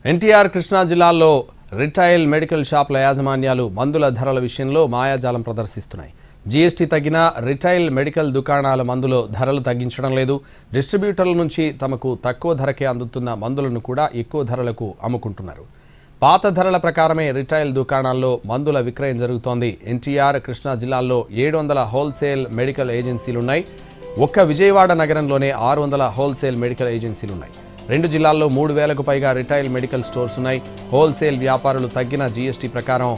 ఎన్టీఆర్ కృష్ణా జిల్లాలో retail medical షాపుల యాజమాన్యాలు మందుల ధరల విషయంలో మాయాజాలం ప్రదర్శిస్తున్నాయి. జీఎస్టీ తగ్గిన రిటైల్ మెడికల్ దుకాణాల మందులో ధరలు తగ్గించడం లేదు. డిస్ట్రిబ్యూటర్ల నుంచి తమకు తక్కువ ధరకే అందుతున్న మందులను కూడా ఎక్కువ ధరలకు అమ్ముకుంటున్నారు. పాత ధరల ప్రకారమే రిటైల్ దుకాణాల్లో మందుల విక్రయం జరుగుతోంది. ఎన్టీఆర్ కృష్ణా జిల్లాలో 700 హోల్సేల్ మెడికల్ ఏజెన్సీలున్నాయి. ఒక్క విజయవాడ నగరంలోనే 600 హోల్సేల్ మెడికల్ ఏజెన్సీలున్నాయి. 2 జిల్లాల్లో 3000కు పైగా రిటైల్ మెడికల్ స్టోర్స్ ఉన్నాయి. హోల్సేల్ వ్యాపారులు తగ్గిన జీఎస్టీ ప్రకారం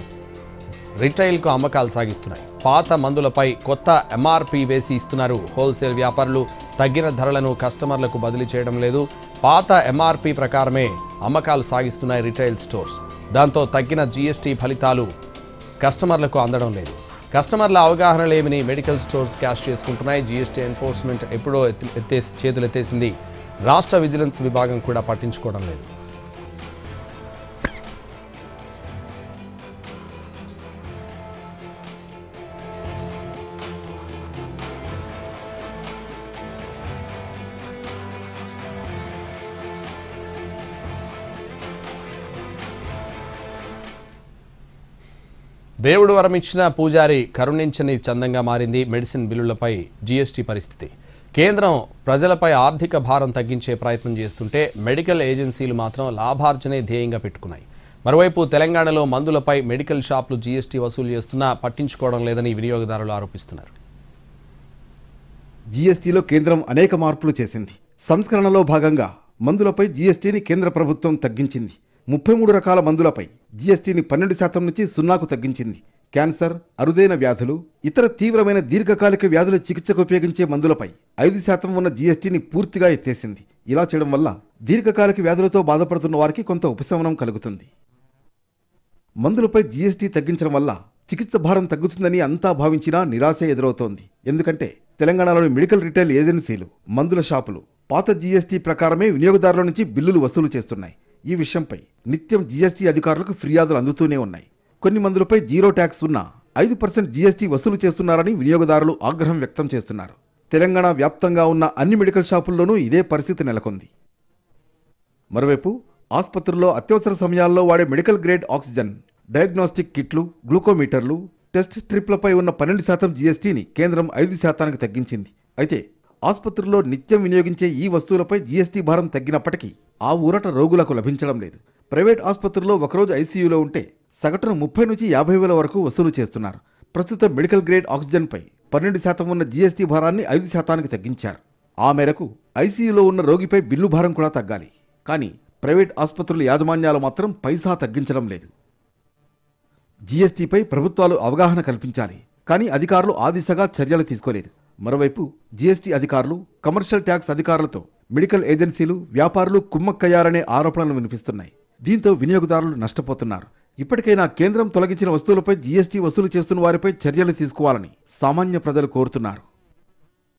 రిటైల్కు అమ్మకాలు సాగిస్తున్నాయి. పాత మందులపై కొత్త ఎంఆర్పీ వేసి ఇస్తున్నారు. హోల్సేల్ వ్యాపారులు తగ్గిన ధరలను కస్టమర్లకు బదిలీ చేయడం లేదు. పాత ఎంఆర్పీ ప్రకారమే అమ్మకాలు సాగిస్తున్నాయి రిటైల్ స్టోర్స్. దాంతో తగ్గిన జీఎస్టీ ఫలితాలు కస్టమర్లకు అందడం లేదు. కస్టమర్ల అవగాహన లేమిని మెడికల్ స్టోర్స్ క్యాష్ చేసుకుంటున్నాయి. జీఎస్టీ ఎన్ఫోర్స్మెంట్ ఎప్పుడో చేతులెత్తేసింది. రాష్ట్ర విజిలెన్స్ విభాగం కూడా పట్టించుకోవడం లేదు. దేవుడు వరమిచ్చిన పూజారి కరుణించని చందంగా మారింది మెడిసిన్ బిల్లులపై జీఎస్టీ పరిస్థితి. కేంద్రం ప్రజలపై ఆర్థిక భారం తగ్గించే ప్రయత్నం చేస్తుంటే మెడికల్ ఏజెన్సీలు మాత్రం లాభార్జనే ధ్యేయంగా పెట్టుకున్నాయి. మరోవైపు తెలంగాణలో మందులపై మెడికల్ షాపులు జీఎస్టీ వసూలు చేస్తున్నా పట్టించుకోవడం లేదని వినియోగదారులు ఆరోపిస్తున్నారు. జీఎస్టీలో కేంద్రం అనేక మార్పులు చేసింది. సంస్కరణలో భాగంగా మందులపై జీఎస్టీని కేంద్ర ప్రభుత్వం తగ్గించింది. 33 రకాల మందులపై జీఎస్టీని 12% నుంచి 0కు తగ్గించింది. క్యాన్సర్, అరుదైన వ్యాధులు, ఇతర తీవ్రమైన దీర్ఘకాలిక వ్యాధుల చికిత్సకు ఉపయోగించే మందులపై 5% ఉన్న జీఎస్టీని పూర్తిగా ఎత్తేసింది. ఇలా చేయడం వల్ల దీర్ఘకాలిక వ్యాధులతో బాధపడుతున్న వారికి కొంత ఉపశమనం కలుగుతుంది. మందులపై జీఎస్టీ తగ్గించడం వల్ల చికిత్స భారం తగ్గుతుందని అంతా భావించినా నిరాశ ఎదురవుతోంది. ఎందుకంటే తెలంగాణలోని మెడికల్ రిటైల్ ఏజెన్సీలు, మందుల షాపులు పాత జీఎస్టీ ప్రకారమే వినియోగదారుల నుంచి బిల్లులు వసూలు చేస్తున్నాయి. ఈ విషయంపై నిత్యం జీఎస్టీ అధికారులకు ఫిర్యాదులు అందుతూనే ఉన్నాయి. కొన్ని మందులపై 0 ట్యాక్స్ ఉన్న 5% జీఎస్టీ వసూలు చేస్తున్నారని వినియోగదారులు ఆగ్రహం వ్యక్తం చేస్తున్నారు. తెలంగాణ వ్యాప్తంగా ఉన్న అన్ని మెడికల్ షాపుల్లోనూ ఇదే పరిస్థితి నెలకొంది. మరోవైపు ఆసుపత్రుల్లో అత్యవసర సమయాల్లో వాడే మెడికల్ గ్రేడ్ ఆక్సిజన్, డయాగ్నోస్టిక్ కిట్లు, గ్లూకోమీటర్లు, టెస్ట్ స్ట్రిప్లపై ఉన్న 12% జీఎస్టీని కేంద్రం 5%కి తగ్గించింది. అయితే ఆసుపత్రుల్లో నిత్యం వినియోగించే ఈ వస్తువులపై జీఎస్టీ భారం తగ్గినప్పటికీ ఆ ఊరట రోగులకు లభించడం లేదు. ప్రైవేట్ ఆసుపత్రుల్లో ఒకరోజు ఐసీయూలో ఉంటే సగటున 30 నుంచి 50,000 వరకు వసూలు చేస్తున్నారు. ప్రస్తుతం మెడికల్ గ్రేడ్ ఆక్సిజన్పై 12% ఉన్న జీఎస్టీ భారాన్ని 5%కి తగ్గించారు. ఆ మేరకు ఐసీయూలో ఉన్న రోగిపై బిల్లు భారం కూడా తగ్గాలి. కానీ ప్రైవేట్ ఆసుపత్రుల యాజమాన్యాలు మాత్రం పైసా తగ్గించడం లేదు. జీఎస్టీపై ప్రభుత్వాలు అవగాహన కల్పించాలి, కానీ అధికారులు ఆ దిశగా చర్యలు తీసుకోలేదు. మరోవైపు జీఎస్టీ అధికారులు, కమర్షియల్ ట్యాక్స్ అధికారులతో మెడికల్ ఏజెన్సీలు, వ్యాపారులు కుమ్మక్కయ్యారనే ఆరోపణలు వినిపిస్తున్నాయి. దీంతో వినియోగదారులు నష్టపోతున్నారు. ఇప్పటికైనా కేంద్రం తొలగించిన వస్తువులపై జీఎస్టీ వసూలు చేస్తున్న వారిపై చర్యలు తీసుకోవాలని సామాన్య ప్రజలు కోరుతున్నారు.